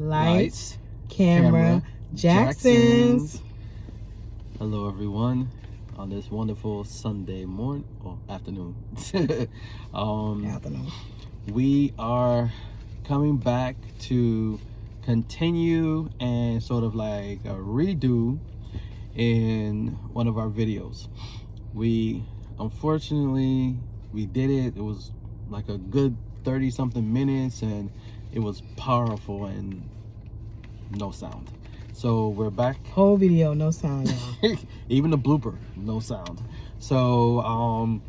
Lights, camera, Jacksons. Hello everyone on this wonderful Sunday morning or afternoon. Afternoon. We are coming back to continue and sort of like a redo in one of our videos. Unfortunately we did it. It was like a good 30 something minutes and it was powerful and no sound. So we're back. Whole video, no sound, y'all. Even the blooper, no sound. So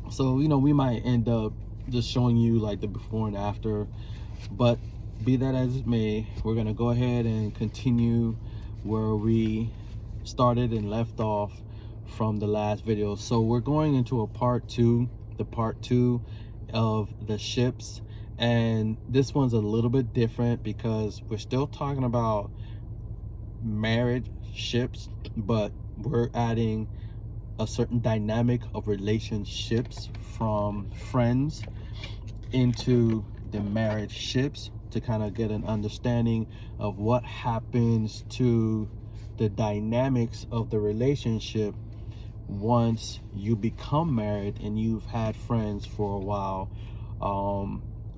so you know, we might end up just showing you like the before and after, but be that as it may, we're gonna go ahead and continue where we started and left off from the last video. So we're going into a part two of the ships, and this one's a little bit different because we're still talking about marriage ships, but we're adding a certain dynamic of relationships from friends into the marriage ships to kind of get an understanding of what happens to the dynamics of the relationship once you become married and you've had friends for a while.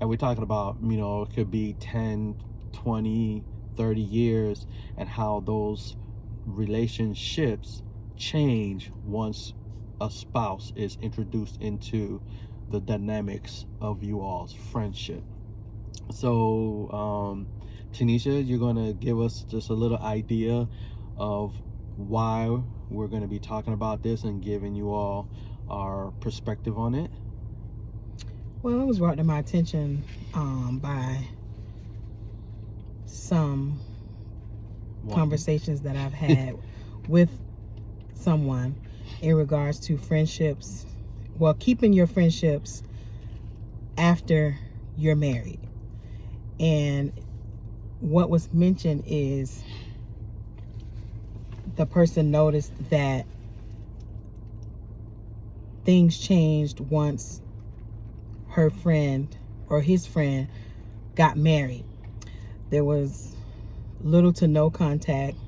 And we're talking about, you know, it could be 10, 20, 30 years, and how those relationships change once a spouse is introduced into the dynamics of you all's friendship. So Tanisha, you're going to give us just a little idea of why we're going to be talking about this and giving you all our perspective on it. Well, it was brought to my attention by some conversations that I've had with someone in regards to friendships. Well, keeping your friendships after you're married. And what was mentioned is the person noticed that things changed once her friend or his friend got married. There was little to no contact,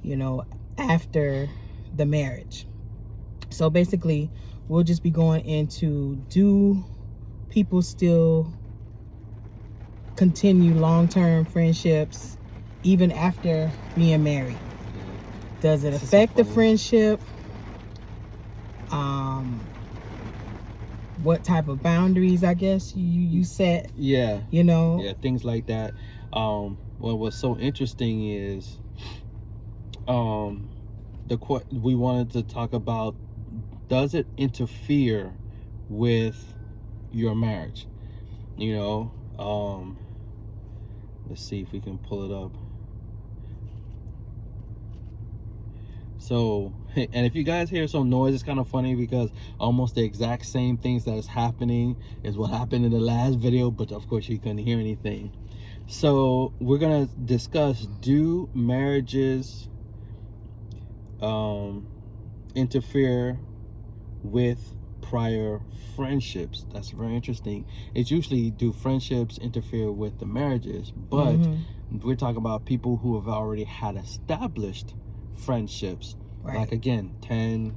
you know, after the marriage. So basically, we'll just be going into, do people still continue long-term friendships even after being married? Does it affect the friendship? What type of boundaries, I guess, you set? Yeah. You know? Yeah, things like that. Well, what's so interesting is we wanted to talk about, does it interfere with your marriage? You know, let's see if we can pull it up. So, and if you guys hear some noise, it's kind of funny because almost the exact same things that is happening is what happened in the last video, but of course you couldn't hear anything. So we're gonna discuss, do marriages interfere with prior friendships? That's very interesting. It's usually, do friendships interfere with the marriages? But we're talking about people who have already had established friendships, right? Like again, 10,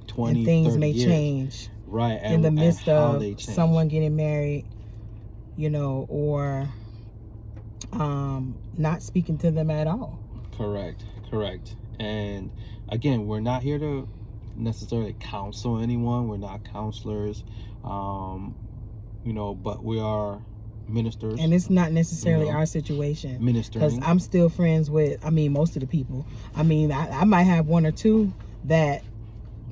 20, and things 30 may years. Change, right? In the midst of someone getting married, you know, or not speaking to them at all. Correct. And again, we're not here to necessarily counsel anyone. We're not counselors, you know, but we are ministers, and it's not necessarily our situation, because I'm still friends with, I mean, most of the people. I mean, I might have one or two that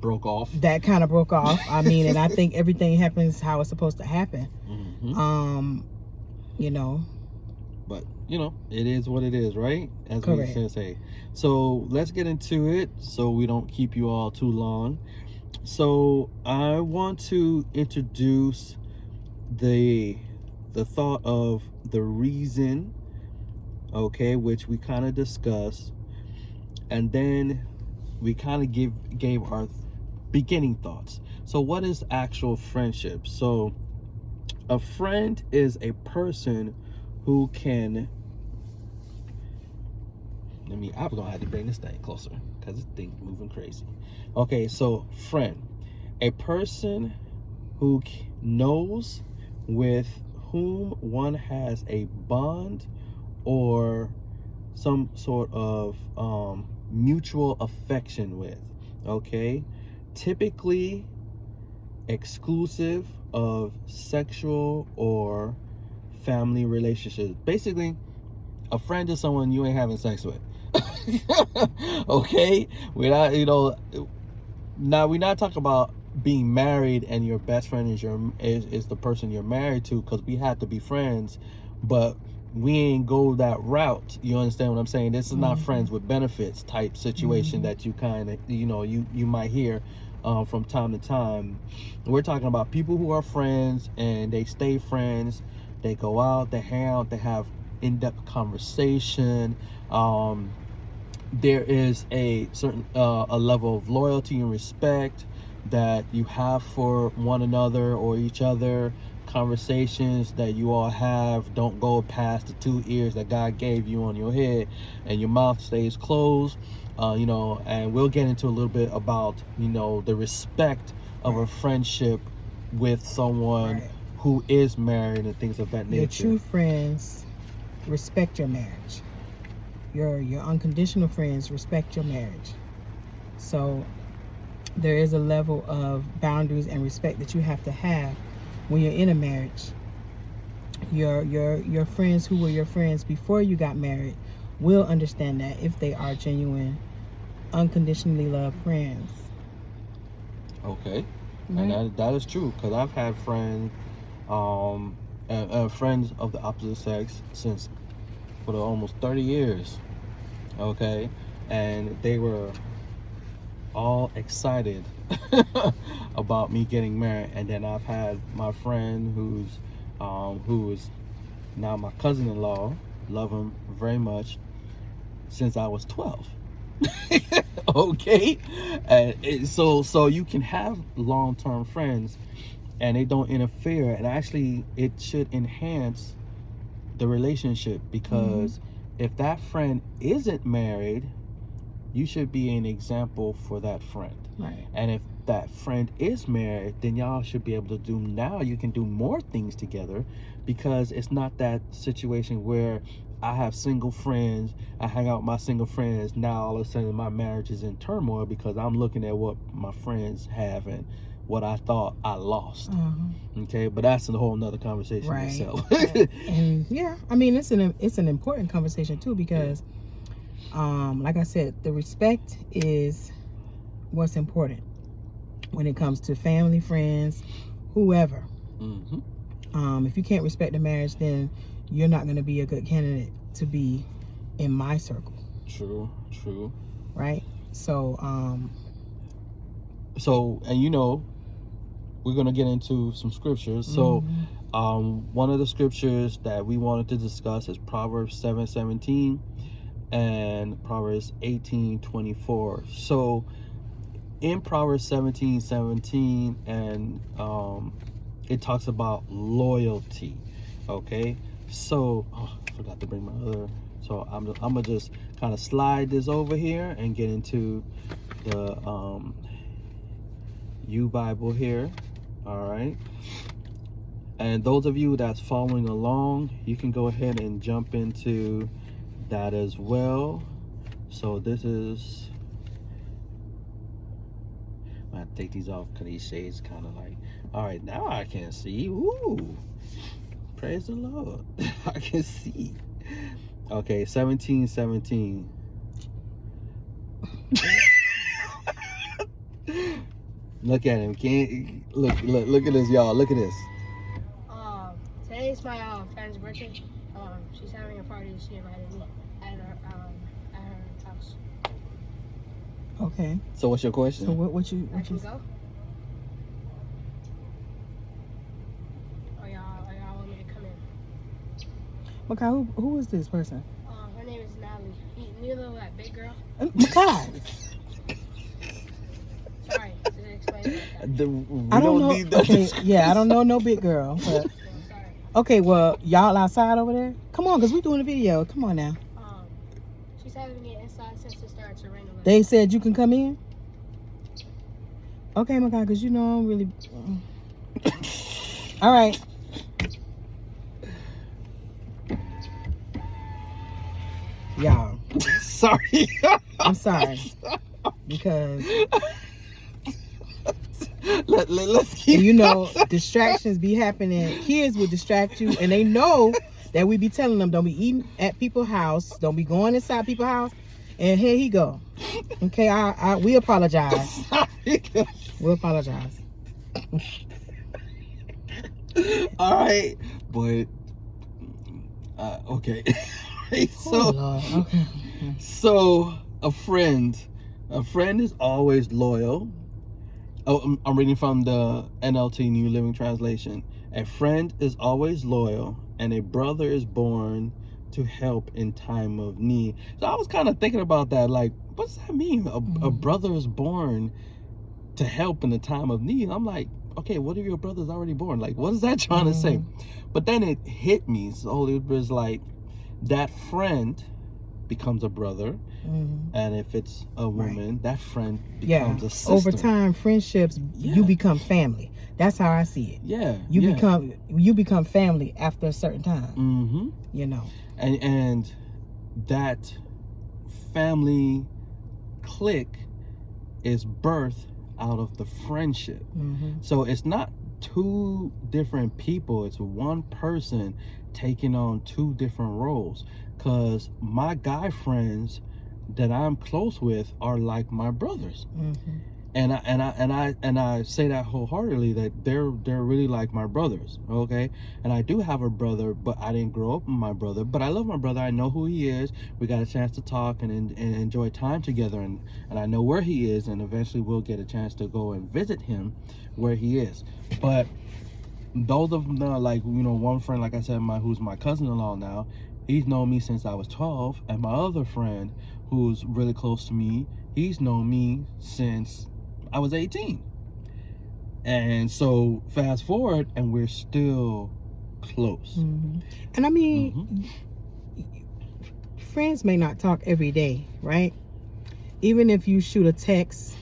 broke off, I mean, and I think everything happens how it's supposed to happen. You know, but you know, it is what it is, right? As Correct. we say. So let's get into it so we don't keep you all too long. So I want to introduce the thought of the reason, okay, which we kind of discussed, and then we kind of gave our beginning thoughts. So what is actual friendship? So a friend is a person who can, I'm gonna have to bring this thing closer because this thing's moving crazy. Okay, so friend, a person who knows with whom one has a bond or some sort of mutual affection with. Okay, typically exclusive of sexual or family relationships. Basically, a friend is someone you ain't having sex with. Okay, we're not, now we're not talking about being married and your best friend is the person you're married to, because we have to be friends, but we ain't go that route. You understand what I'm saying? This is not friends with benefits type situation that you kind of, you might hear from time to time. We're talking about people who are friends and they stay friends. They go out, they hang out, they have in-depth conversation. There is a certain a level of loyalty and respect that you have for one another or each other. Conversations that you all have don't go past the 2 ears that God gave you on your head, and your mouth stays closed. And we'll get into a little bit about the respect of a friendship with someone who is married and things of that nature. Your true friends respect your marriage. Your unconditional friends respect your marriage. So there is a level of boundaries and respect that you have to have when you're in a marriage. Your friends who were your friends before you got married will understand that if they are genuine, unconditionally loved friends. Okay. And that is true, because I've had friends friends of the opposite sex since for almost 30 years. Okay, and they were all excited about me getting married. And then I've had my friend who is now my cousin-in-law, love him very much, since I was 12. Okay, and so you can have long-term friends and they don't interfere, and actually it should enhance the relationship, because if that friend isn't married, you should be an example for that friend. Right. And if that friend is married, then y'all should be able to you can do more things together, because it's not that situation where I have single friends, I hang out with my single friends, now all of a sudden my marriage is in turmoil because I'm looking at what my friends have and what I thought I lost. Okay, but that's a whole nother conversation itself. And yeah, I mean, it's an important conversation too, because like I said, the respect is what's important when it comes to family, friends, whoever. If you can't respect the marriage, then you're not going to be a good candidate to be in my circle. True. Right? So and we're going to get into some scriptures. So one of the scriptures that we wanted to discuss is Proverbs 7:17 and Proverbs 18:24. So in Proverbs 17:17, and it talks about loyalty. Okay, so I forgot to bring my other. So I'm gonna just kind of slide this over here and get into the U Bible here. All right, and those of you that's following along, you can go ahead and jump into that as well. So this is, I have to take these off because these shades kind of like, all right, now I can see. Ooh, praise the Lord. I can see. Okay, 17:17. Look at him. Can't look at this, y'all. Look at this. Today's my friend's birthday. She's having a party. She invited me at her house. Okay. So what's your question? So what you Go? Or y'all want me to come in? Okay, who is this person? Her name is Natalie. You know that big girl? God. Sorry to explain like that. I don't know. Okay, yeah, I don't know no big girl. But Sorry. Okay, well, y'all outside over there? Come on, because we doing a video. Come on now. She's having it inside since it started to rain a little. They said you can come in? Okay, my God, because you know I'm really... All right. Y'all. Sorry. I'm sorry. Because... Let's keep you know, distractions be happening. Kids will distract you, and they know that we be telling them, don't be eating at people's house, don't be going inside people's house. And here he go. Okay, we apologize. Sorry. We apologize. All right, but okay. So, Oh, Lord. Okay. so a friend is always loyal. Oh, I'm reading from the NLT New Living Translation. A friend is always loyal, and a brother is born to help in time of need. So I was kind of thinking about that. Like, what does that mean? A brother is born to help in the time of need. I'm like, okay, what if your brother's already born? Like, what is that trying to say? But then it hit me. So it was like, that friend becomes a brother. And if it's a woman, that friend becomes a sister. Over time, friendships, you become family. That's how I see it. Yeah. You become family after a certain time. You know. And that family clique is birthed out of the friendship. So it's not two different people, it's one person taking on two different roles. Because my guy friends that I'm close with are like my brothers. And I say that wholeheartedly, that they're really like my brothers. Okay. And I do have a brother, but I didn't grow up with my brother, but I love my brother. I know who he is. We got a chance to talk and enjoy time together, and I know where he is, and eventually we'll get a chance to go and visit him where he is. But those of them, like, you know, one friend, like I said, who's my cousin-in-law now, he's known me since I was 12, and my other friend who's really close to me, he's known me since I was 18. And so fast forward, and we're still close. And I mean, friends may not talk every day, right? Even if you shoot a text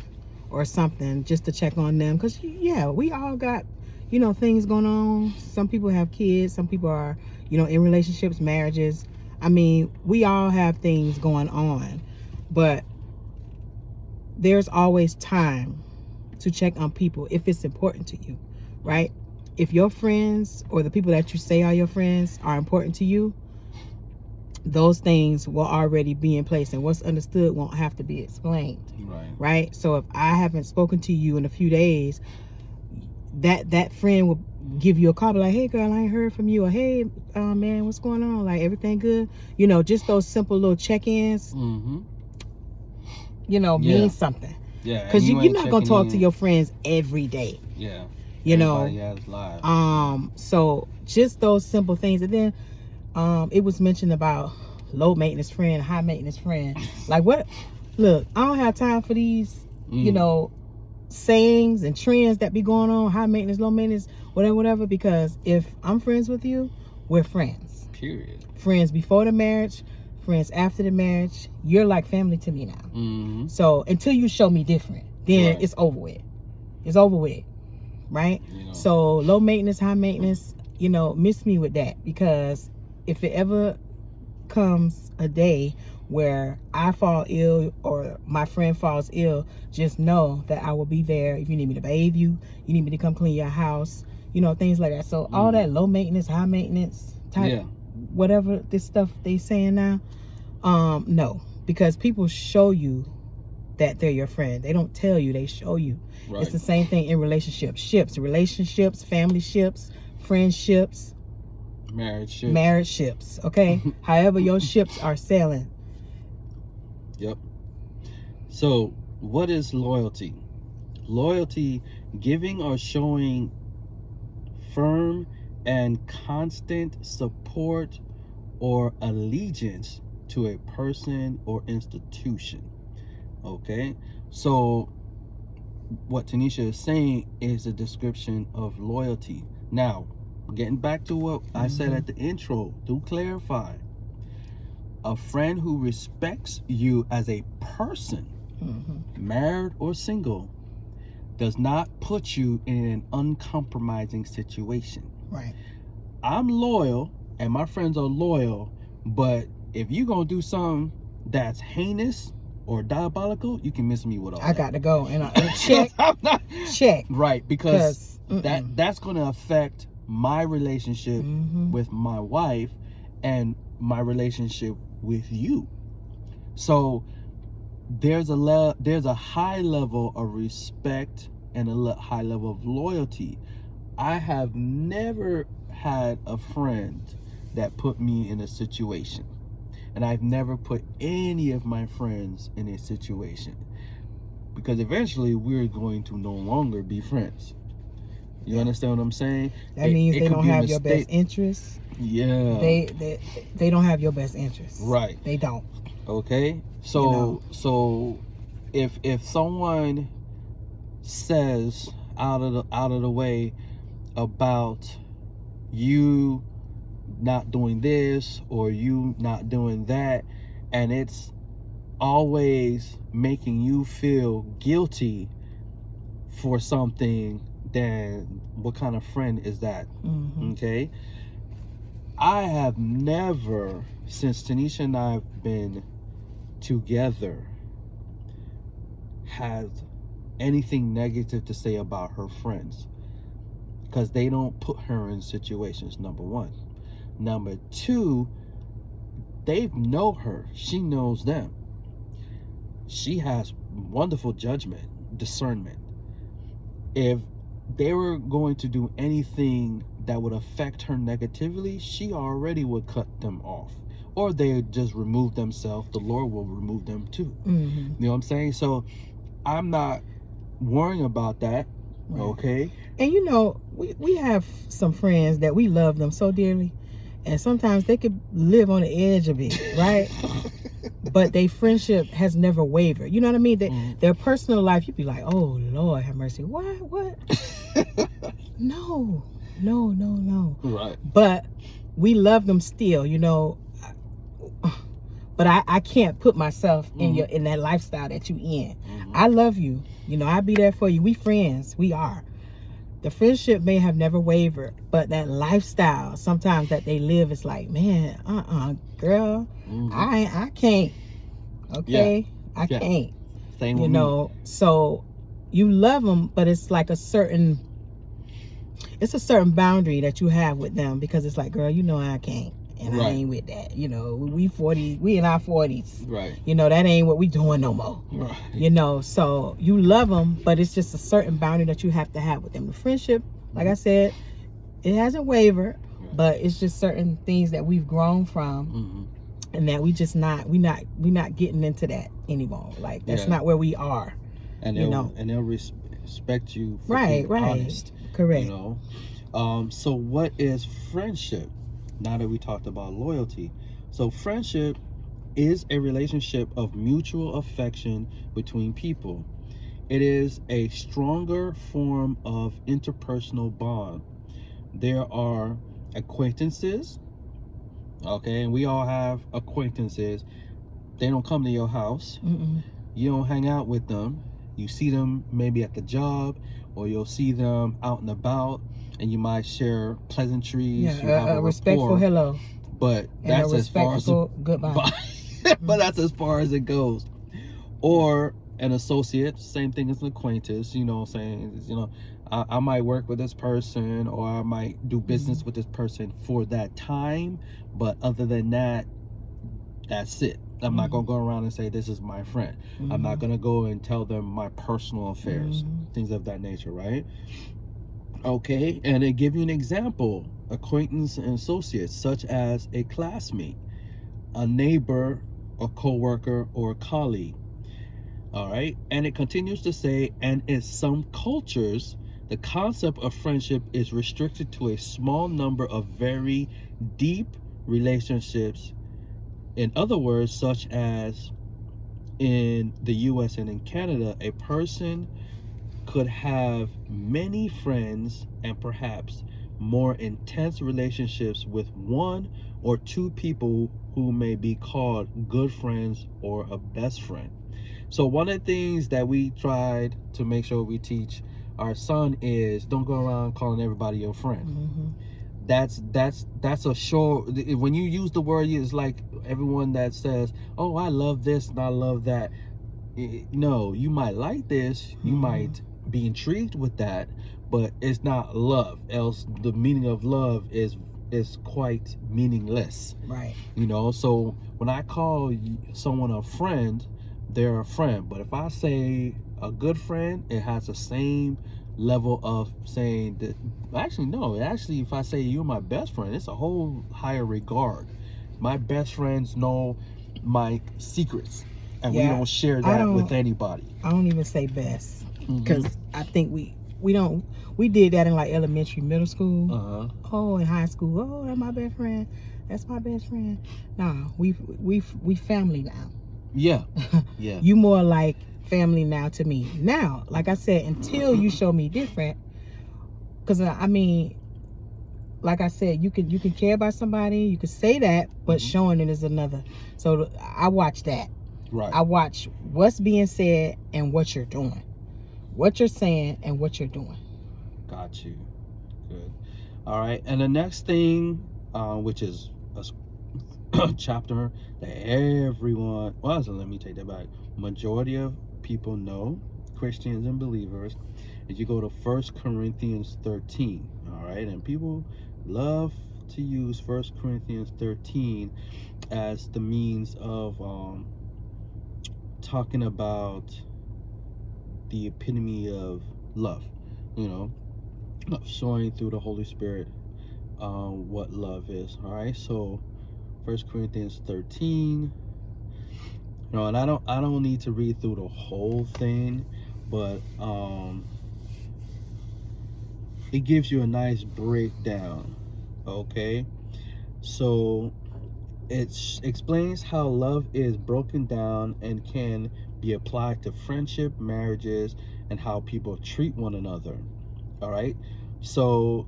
or something just to check on them, because yeah, we all got, you know, things going on. Some people have kids, some people are, you know, in relationships, marriages. I mean, we all have things going on, but there's always time to check on people if it's important to you, right? If your friends or the people that you say are your friends are important to you, those things will already be in place, and what's understood won't have to be explained, right? So if I haven't spoken to you in a few days, that friend will give you a call, be like, hey girl, I ain't heard from you, or hey man, what's going on, like everything good, you know, just those simple little check-ins, you know, means something. Yeah, because you're not gonna talk to your friends every day. Yeah, you know. Has lives. So just those simple things. And then it was mentioned about low maintenance friend, high maintenance friend. Like, what? Look, I don't have time for these, you know, sayings and trends that be going on, high maintenance, low maintenance, whatever, because if I'm friends with you, we're friends. Period. Friends before the marriage, friends after the marriage. You're like family to me now. So until you show me different, then it's over with. It's over with, right? You know. So low maintenance, high maintenance, you know, miss me with that, because if it ever comes a day where I fall ill or my friend falls ill, just know that I will be there. If you need me to bathe you, you need me to come clean your house, you know, things like that. So all that low maintenance, high maintenance type, whatever this stuff they saying now, no, because people show you that they're your friend. They don't tell you, they show you. It's the same thing in relationships, relationships, family ships, friendships, marriage ships, okay? However your ships are sailing. Yep. So what is loyalty? Loyalty, giving or showing firm and constant support or allegiance to a person or institution. Okay, so what Tanisha is saying is a description of loyalty. Now, getting back to what I said at the intro, to clarify, a friend who respects you as a person, married or single, does not put you in an uncompromising situation. Right. I'm loyal and my friends are loyal, but if you're going to do something that's heinous or diabolical, you can miss me with all I that. got to go and check. I'm not, Check. right, because 'Cause, that's going to affect my relationship with my wife and my relationship with you. So there's a high level of respect and a high level of loyalty. I have never had a friend that put me in a situation, and I've never put any of my friends in a situation, because eventually we're going to no longer be friends. You understand what I'm saying? That means they could don't be a have your best mistake. interests. Yeah. They don't have your best interests. Right. They don't. Okay. So so if someone says out of the way about you not doing this or you not doing that, and it's always making you feel guilty for something, then what kind of friend is that? Okay. I have never, since Tanisha and I have been together, had anything negative to say about her friends, because they don't put her in situations, number one. Number two, they know her. She knows them. She has wonderful judgment, discernment. If they were going to do anything that would affect her negatively, she already would cut them off. Or they would just remove themselves. The Lord will remove them too. You know what I'm saying? So I'm not worrying about that. Right. Okay. And you know, we have some friends that we love them so dearly, and sometimes they could live on the edge of it, right? But their friendship has never wavered. You know what I mean? Their personal life, you'd be like, oh Lord have mercy. What? No. Right. But we love them still, you know. But I can't put myself in that lifestyle that you in. I love you. You know, I'll be there for you. We friends. We are. The friendship may have never wavered, but that lifestyle sometimes that they live is like, man, girl, I can't. Okay? Yeah. I can't. Same with you know, me. So you love them, but it's like a certain boundary that you have with them, because it's like, girl, you know I can't. And I ain't with that. You know, we in our 40s. Right. You know, that ain't what we doing no more. Right. You know, so you love them, but it's just a certain boundary that you have to have with them. The friendship, like I said, it hasn't wavered, but it's just certain things that we've grown from, and that we not getting into that anymore. Like that's not where we are. And they'll respect you for being honest. Correct. You know. So what is friendship? Now that we talked about loyalty, so friendship is a relationship of mutual affection between people. It is a stronger form of interpersonal bond. There are acquaintances, okay, and we all have acquaintances. They don't come to your house. You don't hang out with them. You see them maybe at the job, or you'll see them out and about, and you might share pleasantries. You have a respectful rapport, hello, but and that's a as far as goodbye. But that's as far as it goes. Or an associate, same thing as an acquaintance. You know what I'm saying? You know, I might work with this person, or I might do business with this person for that time, but other than that, that's it. I'm not gonna go around and say this is my friend. I'm not gonna go and tell them my personal affairs, things of that nature, right? Okay, and to give you an example, acquaintance and associates, such as a classmate, a neighbor, a co-worker, or a colleague. All right, and it continues to say, and in some cultures, the concept of friendship is restricted to a small number of very deep relationships. In other words, such as in the US and in Canada, a person could have many friends and perhaps more intense relationships with one or two people who may be called good friends or a best friend. So one of the things that we tried to make sure we teach our son is don't go around calling everybody your friend. Mm-hmm. That's a sure. When you use the word, it's like everyone that says, "Oh, I love this and I love that." No, you might like this, you might be intrigued with that, but it's not love. Else, the meaning of love is quite meaningless. Right. You know. So when I call someone a friend, they're a friend. But if I say a good friend, it has the same level of saying that. Actually, no. Actually, if I say you're my best friend, it's a whole higher regard. My best friends know my secrets, and we don't share that with anybody. I don't even say best, because I think we did that in like elementary, middle school. Oh, in high school. Oh, that's my best friend. That's my best friend. Nah, we family now. Yeah. Yeah. You more like family now to me. Now, like I said, until you show me different, because I mean, like I said, you can care about somebody, you can say that, but showing it is another. So I watch that. Right. I watch what's being said and what you're doing, what you're saying and what you're doing. Got you. Good. All right. And the next thing, which is a chapter that everyone, well, so let me take that back. Majority of people know, Christians and believers, is you go to 1 Corinthians 13. All right. And people love to use 1 Corinthians 13 as the means of talking about the epitome of love, you know, showing through the Holy Spirit what love is. All right. So 1 Corinthians 13, you know, and I don't need to read through the whole thing, but it gives you a nice breakdown. Okay. So it explains how love is broken down and can be applied to friendship, marriages, and how people treat one another. All right. So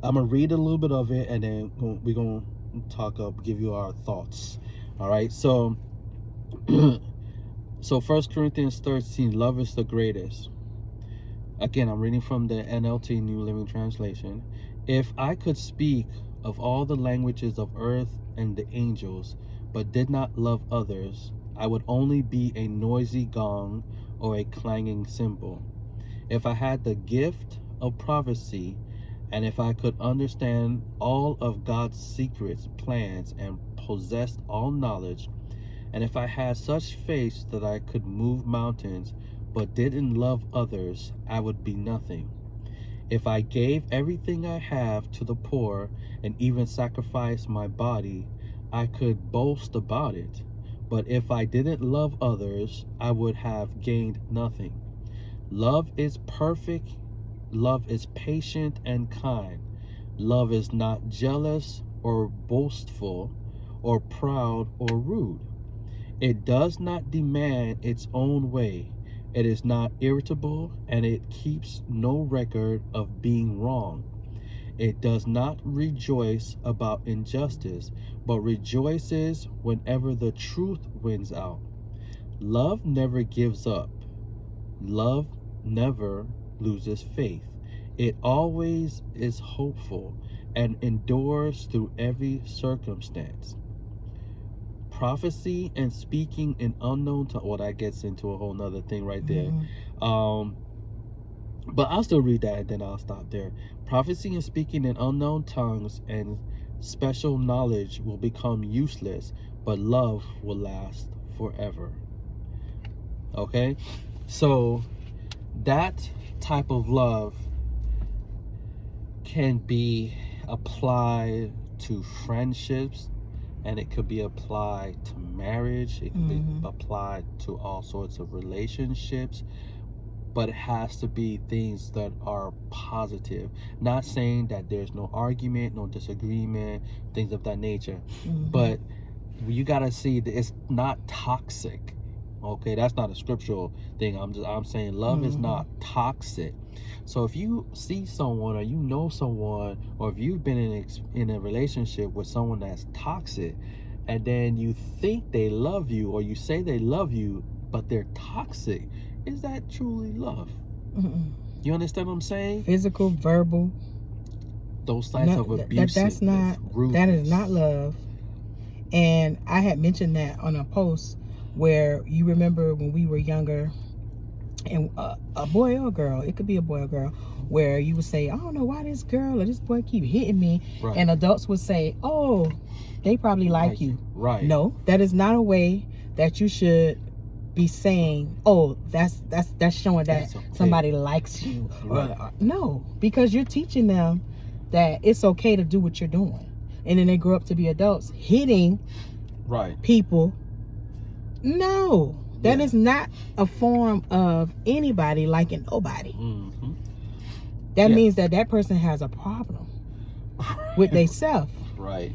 I'm gonna read a little bit of it, and then we're gonna give you our thoughts. All right. So 1 Corinthians 13, love is the greatest. Again, I'm reading from the NLT, New Living Translation. If I could speak of all the languages of earth and the angels, but did not love others, I would only be a noisy gong or a clanging cymbal. If I had the gift of prophecy, and if I could understand all of God's secrets, plans, and possessed all knowledge, and if I had such faith that I could move mountains, but didn't love others, I would be nothing. If I gave everything I have to the poor and even sacrificed my body, I could boast about it. But if I didn't love others, I would have gained nothing. Love is perfect. Love is patient and kind. Love is not jealous or boastful or proud or rude. It does not demand its own way. It is not irritable, and it keeps no record of being wrong. It does not rejoice about injustice, but rejoices whenever the truth wins out. Love never gives up. Love never loses faith. It always is hopeful and endures through every circumstance. Prophecy and speaking in unknown tongues. Well, that gets into a whole nother thing right there. But I'll still read that and then I'll stop there. Prophecy and speaking in unknown tongues and special knowledge will become useless, but love will last forever. Okay? So that type of love can be applied to friendships, and it could be applied to marriage. It can be applied to all sorts of relationships, but it has to be things that are positive. Not saying that there's no argument, no disagreement, things of that nature, but you gotta see that it's not toxic. Okay, that's not a scriptural thing. I'm saying love is not toxic. So if you see someone, or you know someone, or if you've been in a relationship with someone that's toxic, and then you think they love you, or you say they love you, but they're toxic, is that truly love? You understand what I'm saying? Physical, verbal. Those types of abuse. That is not love. And I had mentioned that on a post where, you remember when we were younger, and a boy or a girl, it could be a boy or girl, where you would say, I don't know why this girl or this boy keep hitting me. Right. And adults would say, oh, they probably like you. Right. No, that is not a way that you should be saying, oh, that's showing that somebody likes you. Right. No, because you're teaching them that it's okay to do what you're doing. And then they grow up to be adults hitting people. No, that is not a form of anybody liking nobody. That means that person has a problem with themselves. Right.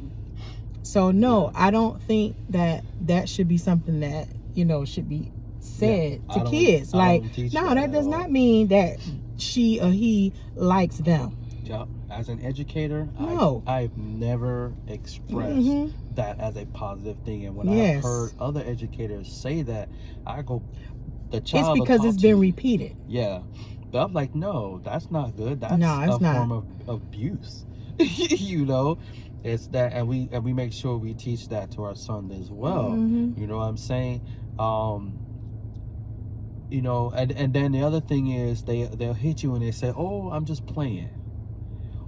So no, I don't think that should be something that, should be said to kids. Like, no, that does not mean that she or he likes them. Yeah. As an educator, no. I've never expressed that as a positive thing. And when I've heard other educators say that, I go, the child. It's because it's been repeated. Yeah. But I'm like, no, that's not good. That's a form of abuse. It's that, and we make sure we teach that to our son as well. You know what I'm saying? And then the other thing is they'll hit you and they say, oh, I'm just playing.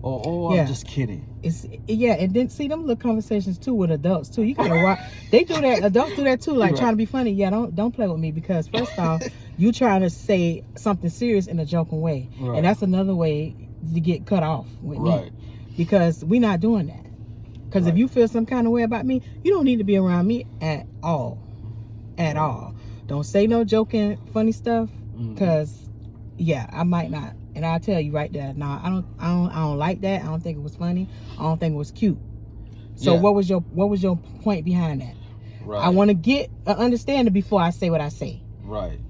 I'm just kidding. And then see them little conversations too with adults too. You gotta watch. They do that. Adults do that too, like trying to be funny. Yeah, don't play with me, because first off, you trying to say something serious in a joking way, and that's another way to get cut off with me, because we're not doing that. Because if you feel some kind of way about me, you don't need to be around me at all, all. Don't say no joking, funny stuff, because I might not. And I'll tell you right there, I don't like that. I don't think it was funny. I don't think it was cute. So what was your point behind that? Right. I want to get an understanding before I say what I say. Right.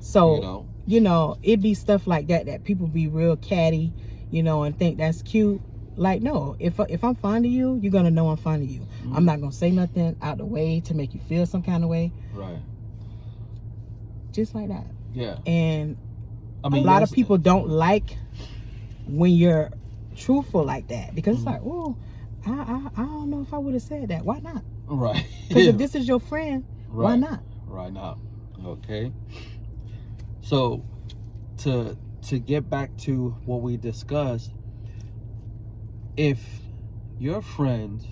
So it be stuff like that people be real catty, and think that's cute. Like, no, if I'm fond of you, you're gonna know I'm fond of you. I'm not gonna say nothing out the way to make you feel some kind of way. Right. Just like that. Yeah. And a lot of people don't like when you're truthful like that, because it's like, oh, I don't know if I would have said that. Why not? Right. Because if this is your friend, why not? Right now. Okay. So to get back to what we discussed, if your friend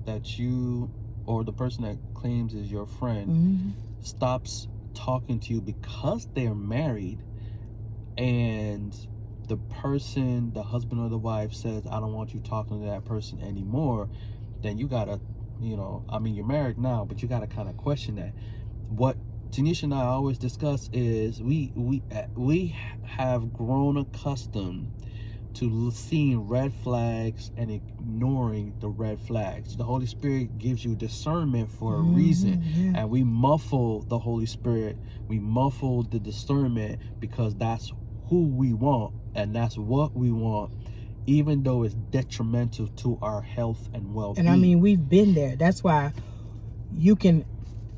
that you, or the person that claims is your friend, stops talking to you because they're married, and the person, the husband or the wife, says, I don't want you talking to that person anymore, then you gotta, you're married now, but you gotta kind of question that. What Tanisha and I always discuss is we have grown accustomed to seeing red flags and ignoring the red flags. The Holy Spirit gives you discernment for a reason, and we muffle the Holy Spirit, we muffle the discernment, because that's who we want and that's what we want, even though it's detrimental to our health and well-being. And we've been there. That's why you can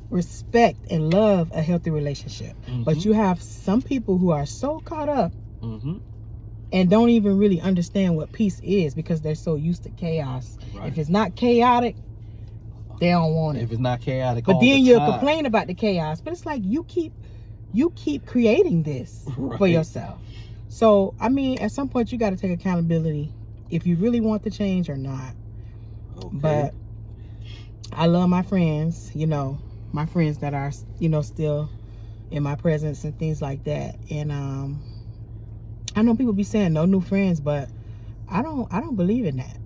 respect and love a healthy relationship, but you have some people who are so caught up and don't even really understand what peace is, because they're so used to chaos. Right. If it's not chaotic, they don't want it. If it's not chaotic, but then you'll complain about the chaos. But it's like you keep creating this for yourself. So at some point you got to take accountability if you really want to change or not. Okay. But I love my friends. My friends that are still in my presence and things like that. And I know people be saying no new friends, but I don't believe in that,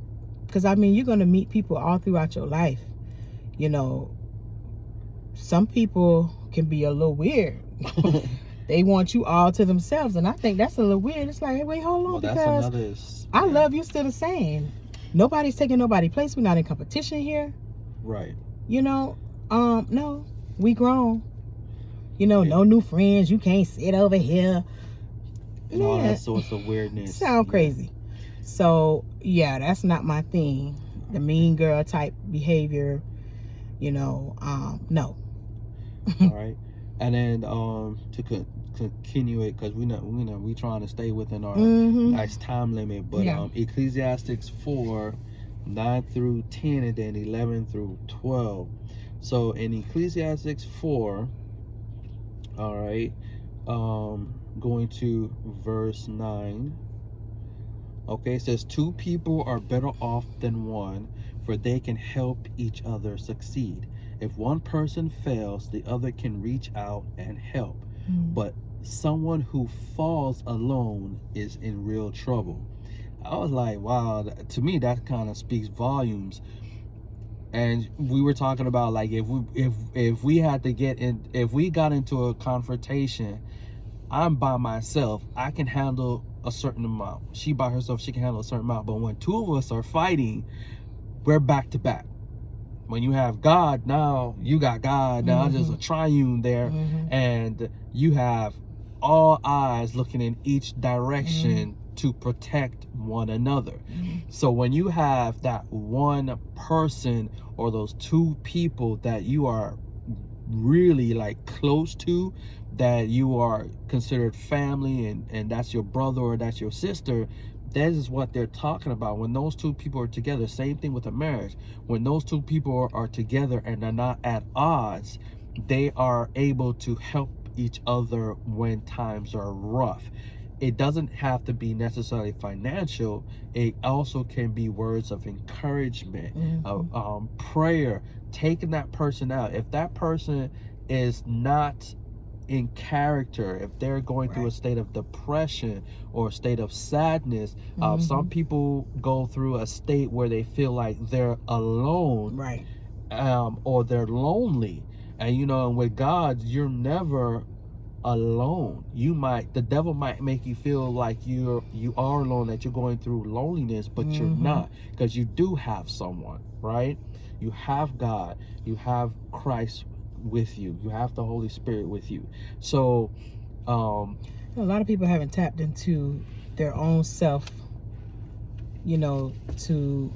because you're going to meet people all throughout your life. Some people can be a little weird. They want you all to themselves, and I think that's a little weird. It's like, hey, wait, hold on, because I love you still the same. Nobody's taking nobody's place. We're not in competition here. Right. No, we grown. no new friends. You can't sit over here. And all Yeah. that sorts of weirdness. Sound crazy. So yeah, that's not my thing. The mean girl type behavior, no. All right. And then to continue it, because we trying to stay within our Mhm. nice time limit, but Yeah. Ecclesiastes 4, 9 through 10, and then 11 through 12. So in Ecclesiastes 4, all right, going to verse 9. Okay, it says, 2 people are better off than one, for they can help each other succeed. If one person fails, the other can reach out and help. Mm. But someone who falls alone is in real trouble. I was like, wow, to me that kind of speaks volumes. And we were talking about, like, if we had to if we got into a confrontation, I'm by myself, I can handle a certain amount. She by herself, she can handle a certain amount. But when 2 of us are fighting, we're back to back. When you have God, now you got God. Now there's a triune there, and you have all eyes looking in each direction to protect one another. So when you have that one person or those 2 people that you are really like close to, that you are considered family, and that's your brother or that's your sister, that is what they're talking about. When those 2 people are together, same thing with a marriage. When those 2 people are together and they're not at odds, they are able to help each other when times are rough. It doesn't have to be necessarily financial. It also can be words of encouragement, prayer, taking that person out. If that person is not in character, if they're going through a state of depression or a state of sadness, some people go through a state where they feel like they're alone, or they're lonely. And and with God, you're never alone. The devil might make you feel like you are alone, that you're going through loneliness, but you're not, because you do have someone, right? You have God, you have Christ with you, you have the Holy Spirit with you. So a lot of people haven't tapped into their own self, to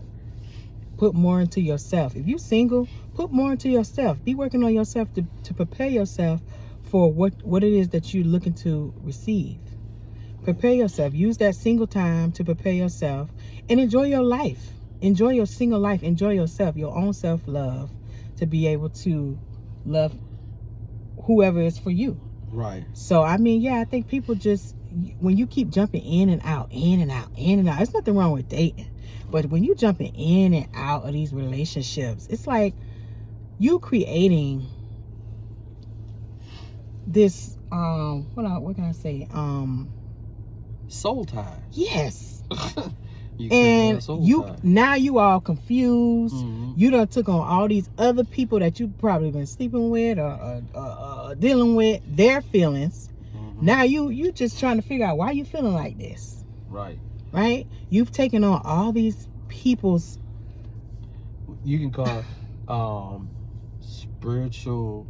put more into yourself. If you're single, put more into yourself. Be working on yourself to prepare yourself for what it is that you're looking to receive. Prepare yourself. Use that single time to prepare yourself and enjoy your life. Enjoy your single life. Enjoy yourself, your own self-love, to be able to love whoever is for you. Right. So I think people just, when you keep jumping in and out, there's nothing wrong with dating, but when you jumping in and out of these relationships, it's like you creating this what can I say, soul tie. Yes. And now you all confused. You done took on all these other people that you probably been sleeping with or dealing with their feelings. Now you just trying to figure out why you feeling like this. Right? You've taken on all these people's, you can call spiritual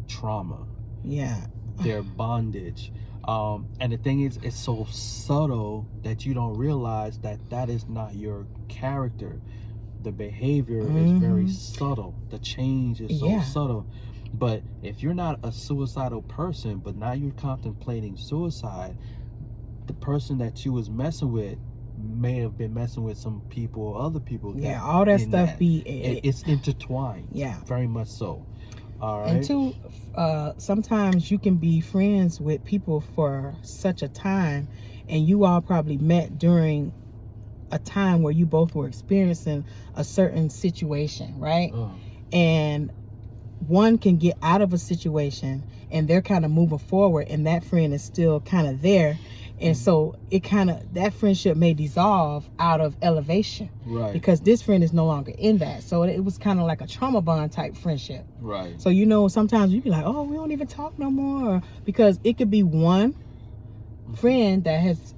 trauma. Yeah. Their bondage. And the thing is, it's so subtle that you don't realize that is not your character. The behavior is very subtle. The change is so subtle. But if you're not a suicidal person, but now you're contemplating suicide, the person that you was messing with may have been messing with some people or other people. All that stuff it's intertwined. Very much so. All right. And 2, sometimes you can be friends with people for such a time, and you all probably met during a time where you both were experiencing a certain situation, right? And one can get out of a situation and they're kind of moving forward, and that friend is still kind of there. And so that friendship may dissolve out of elevation, right? Because this friend is no longer in that. So it was kind of like a trauma bond type friendship, right? So sometimes you be like, oh, we don't even talk no more, because it could be one friend that has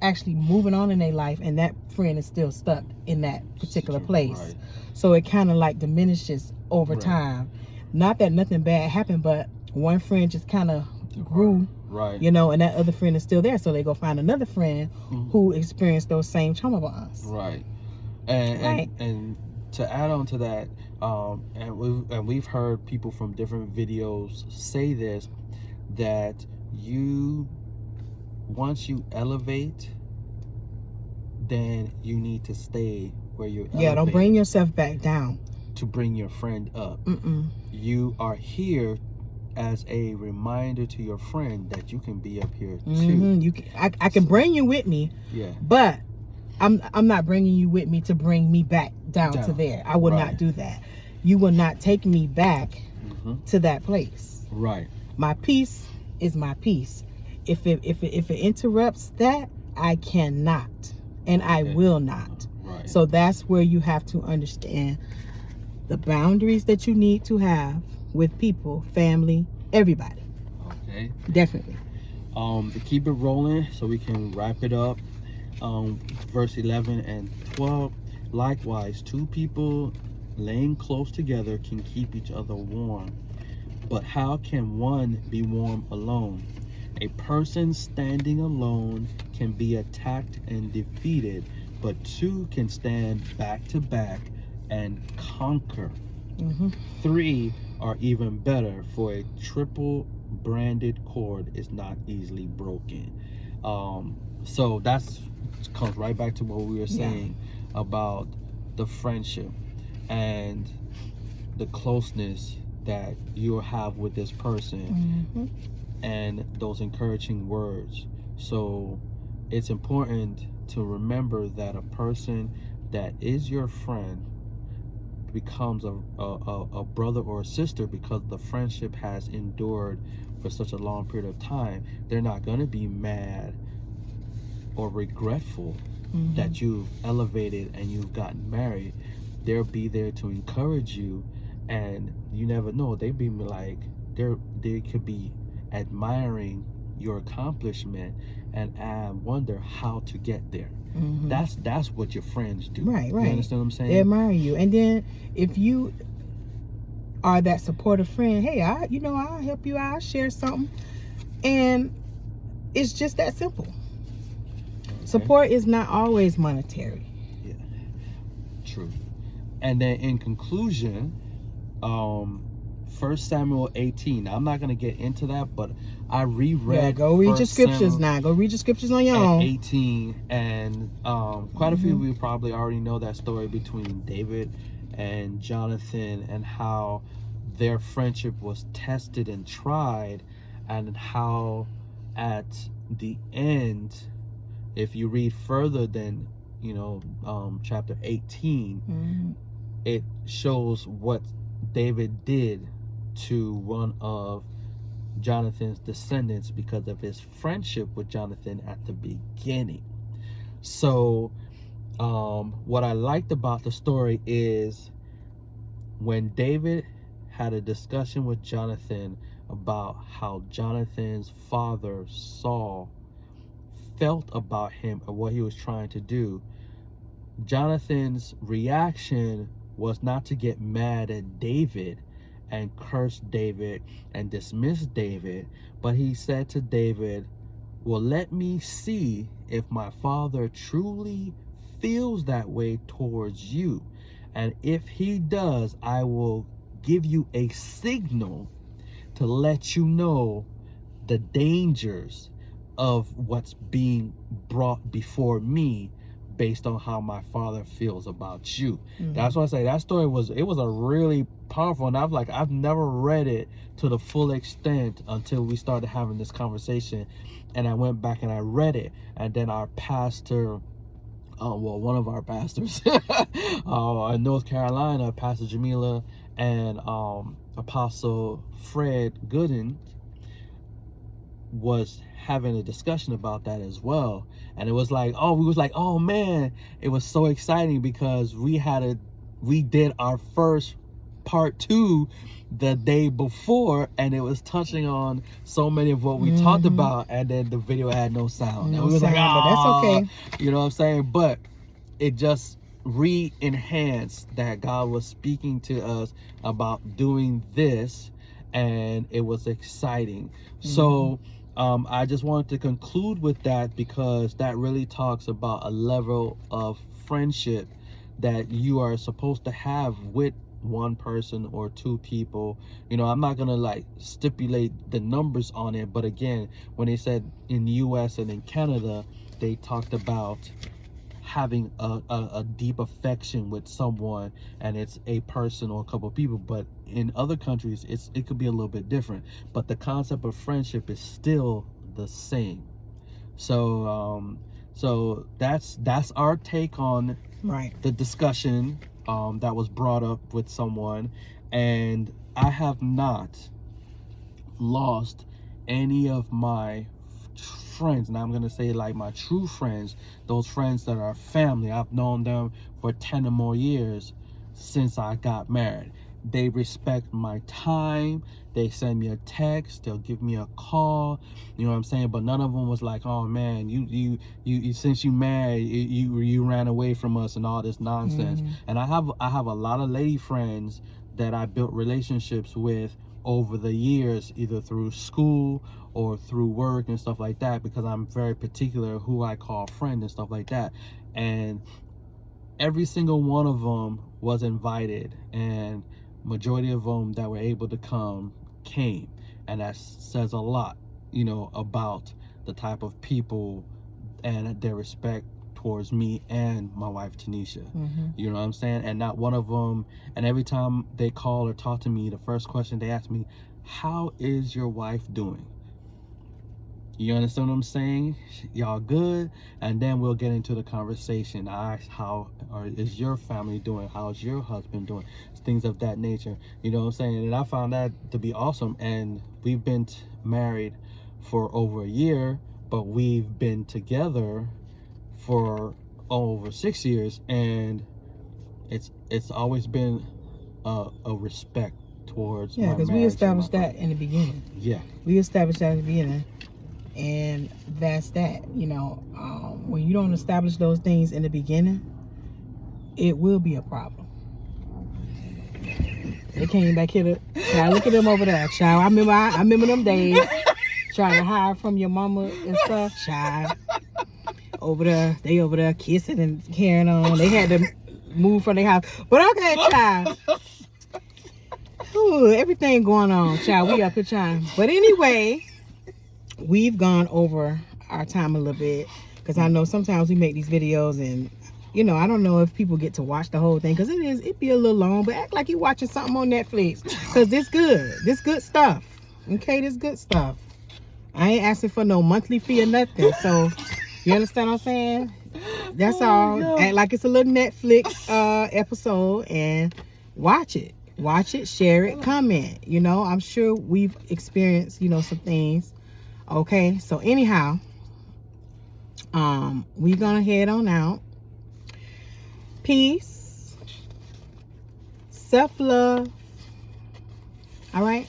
actually moving on in their life, and that friend is still stuck in that particular place. So it kind of like diminishes over time. Not that nothing bad happened, but one friend just kind of grew, right. you know, and that other friend is still there, so they go find another friend Mhm. who experienced those same trauma bonds. Right. Right. And to add on to that, and we've heard people from different videos say this, that once you elevate, then you need to stay where you're Yeah, don't bring yourself back down. to bring your friend up. Mm-mm. You are here as a reminder to your friend that you can be up here too. Mm-hmm. I can bring you with me, Yeah. but I'm not bringing you with me to bring me back down to there. I will Right. not do that. You will not take me back to that place. Right. My peace is my peace. If it interrupts that, I cannot, and I Okay. will not. Right. So that's where you have to understand the boundaries that you need to have with people, family, everybody. Okay. Definitely. To keep it rolling so we can wrap it up, verse 11 and 12. Likewise, two people laying close together can keep each other warm. But how can one be warm alone? A person standing alone can be attacked and defeated, but two can stand back to back and conquer. Mm-hmm. Three are even better, for a triple branded cord is not easily broken. So that's comes right back to what we were saying about the friendship and the closeness that you'll have with this person, and those encouraging words. So it's important to remember that a person that is your friend becomes a brother or a sister because the friendship has endured for such a long period of time. They're not going to be mad or regretful that you've elevated and you've gotten married. They'll be there to encourage you, and you never know, they be like, they could be admiring your accomplishment and wonder how to get there. That's what your friends do. Right. You understand what I'm saying? They admire you, and then if you are that supportive friend, hey, I'll help you, I'll share something, and it's just that simple. Okay. Support is not always monetary. Yeah, true. And then in conclusion, 1 Samuel 18. Now, I'm not gonna get into that, but I reread. Yeah, go read your 1 scriptures Samuel now. Go read your scriptures on your at own. 18, and quite a few of you probably already know that story between David and Jonathan, and how their friendship was tested and tried, and how at the end, if you read further than chapter 18, it shows what David did to one of Jonathan's descendants because of his friendship with Jonathan at the beginning. So what I liked about the story is when David had a discussion with Jonathan about how Jonathan's father Saul felt about him and what he was trying to do, Jonathan's reaction was not to get mad at David and curse David and dismiss David, but he said to David, well, let me see if my father truly feels that way towards you, and if he does, I will give you a signal to let you know the dangers of what's being brought before me based on how my father feels about you. That's why I say that story was a really powerful, and I've never read it to the full extent until we started having this conversation, and I went back and I read it, and then our pastor, one of our pastors in North Carolina, Pastor Jamila, and Apostle Fred Gooden was having a discussion about that as well. And it was like, oh man, it was so exciting because we did our first part 2 the day before, and it was touching on so many of what we talked about, and then the video had no sound. And we was like, but that's okay. You know what I'm saying? But it just re-enhanced that God was speaking to us about doing this, and it was exciting. So I just wanted to conclude with that, because that really talks about a level of friendship that you are supposed to have with one person or two people. You know, I'm not gonna like stipulate the numbers on it, but again, when they said in the US and in Canada, they talked about having a deep affection with someone, and it's a person or a couple of people. But in other countries, it could be a little bit different, but the concept of friendship is still the same. So so that's our take on the discussion that was brought up with someone. And I have not lost any of my friends, and I'm gonna say like my true friends, those friends that are family. I've known them for 10 or more years since I got married. They respect my time. They send me a text, they'll give me a call, you know what I'm saying? But none of them was like, oh man, you since you married, you ran away from us and all this nonsense. And I have a lot of lady friends that I built relationships with over the years, either through school or through work and stuff like that, because I'm very particular who I call friend and stuff like that. And every single one of them was invited, and majority of them that were able to come came. And that says a lot, you know, about the type of people and their respect towards me and my wife Tanisha. You know what I'm saying? And not one of them, and every time they call or talk to me, the first question they ask me, how is your wife doing? You understand what I'm saying? Y'all good? And then we'll get into the conversation. I ask, how is your family doing? How's your husband doing? Things of that nature. You know what I'm saying? And I found that to be awesome. And we've been married for over a year, but we've been together for over 6 years, and it's always been a respect towards my because we established that in the beginning. We established that in the beginning, and that's that. You know, when you don't establish those things in the beginning, it will be a problem. They came back here to child, look at them over there, child. I remember them days trying to hide from your mama and stuff, child. They over there kissing and carrying on. They had to move from their house. But okay, child. Ooh, everything going on, child. We up here trying. But anyway, we've gone over our time a little bit, because I know sometimes we make these videos and, you know, I don't know if people get to watch the whole thing, because it be a little long, but act like you're watching something on Netflix, because this good stuff. Okay, this good stuff. I ain't asking for no monthly fee or nothing, so you understand what I'm saying? That's all. Act like it's a little Netflix episode and watch it. Watch it, share it, comment. You know, I'm sure we've experienced, you know, some things. Okay, so anyhow, we're gonna head on out. Peace, self-love, all right,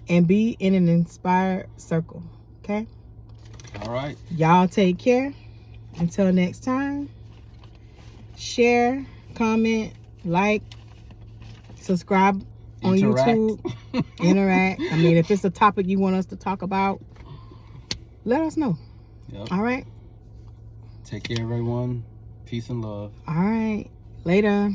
and be in an inspired circle. Okay, all right, y'all take care. Until next time, share, comment, like, subscribe on YouTube, interact. I mean, if it's a topic you want us to talk about, let us know. All right, take care, everyone. Peace and love. All right, later.